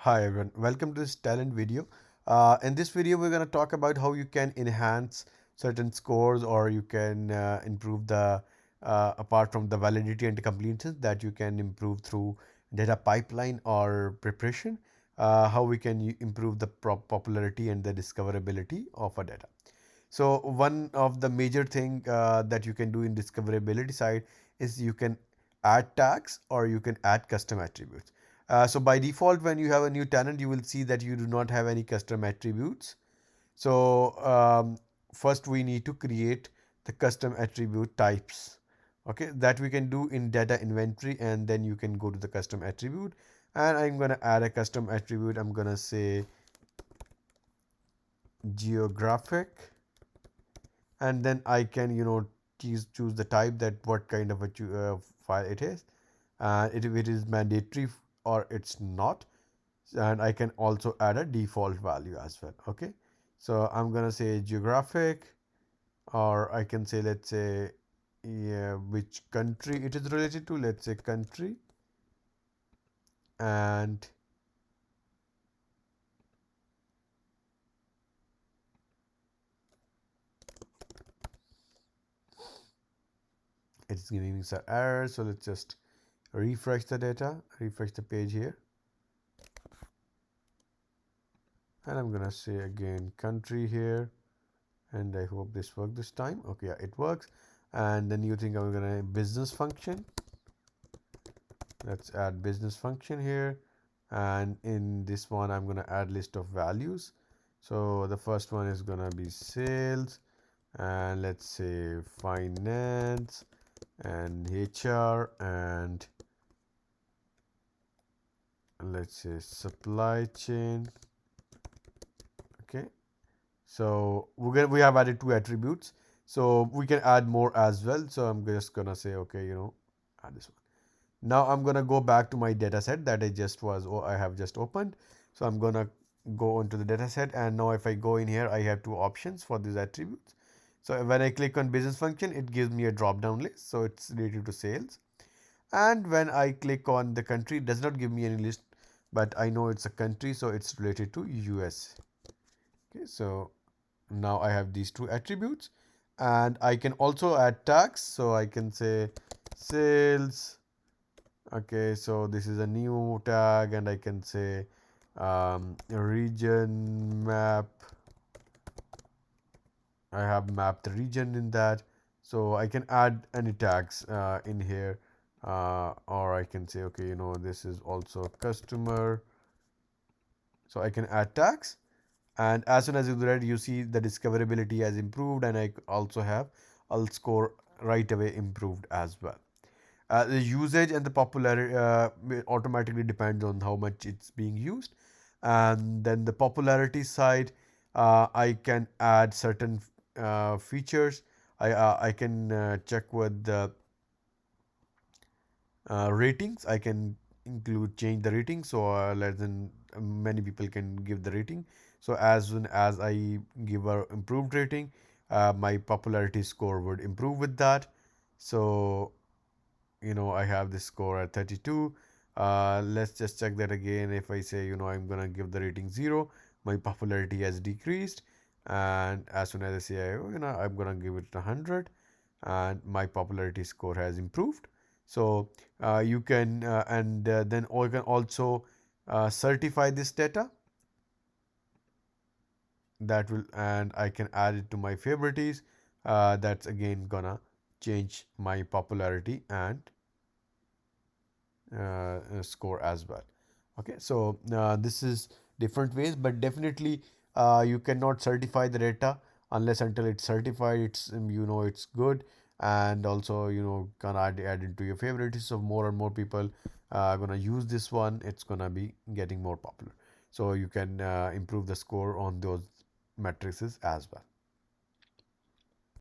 Hi everyone, welcome to this talent video. In this video, we're going to talk about how you can enhance certain scores or you can improve apart from the validity and completeness that you can improve through data pipeline or preparation, how we can improve the popularity and the discoverability of a data. So one of the major thing that you can do in discoverability side is you can add tags or you can add custom attributes. So by default, when you have a new tenant, you will see that you do not have any custom attributes. So first we need to create the custom attribute types. Okay, that we can do in data inventory, and then you can go to the custom attribute. And I'm gonna add a custom attribute. I'm gonna say geographic, and then I can choose the type that what kind of a file it is, if it is mandatory or it's not, and I can also add a default value as well. Okay, so I'm gonna say geographic, or I can say, let's say, yeah, which country it is related to. Let's say country, and it's giving me some error. So let's just refresh the data, refresh the page here, and I'm gonna say again country here, and I hope this worked this time. Okay, yeah, it works. And the new thing, I'm gonna business function. Let's add business function here, and in this one I'm gonna add list of values. So the first one is gonna be sales, and let's say finance and HR, and let's say supply chain. Okay, so we have added two attributes, so we can add more as well. So I'm just gonna say, okay, add this one. Now I'm gonna go back to my data set that I have just opened. So I'm gonna go into the data set, and now if I go in here, I have two options for these attributes. So when I click on business function, it gives me a drop down list, so it's related to sales. And when I click on the country, it does not give me any list, but I know it's a country, so it's related to US. Okay, so now I have these two attributes, and I can also add tags. So I can say sales. Okay, so this is a new tag, and I can say region map. I have mapped the region in that, so I can add any tags in here, or I can say, okay, this is also customer, so I can add tags. And as soon as you do that, you see the discoverability has improved, and I also have I'll score right away improved as well. The usage and the popularity automatically depends on how much it's being used. And then the popularity side, I can add certain features. I can check with the ratings. I can change the rating, so less than many people can give the rating. So as soon as I give a improved rating, my popularity score would improve with that. So I have this score at 32. Let's just check that again. If I say, I'm gonna give the rating 0, my popularity has decreased. And as soon as I say, I'm gonna give it 100, and my popularity score has improved. So you can and then you can also certify this data. That will, and I can add it to my favorites. That's again gonna change my popularity and score as well. Okay, so this is different ways, but definitely you cannot certify the data unless until it's certified. It's good, and also can add it to your favorites. So more and more people are gonna use this one. It's gonna be getting more popular. So you can improve the score on those matrices as well.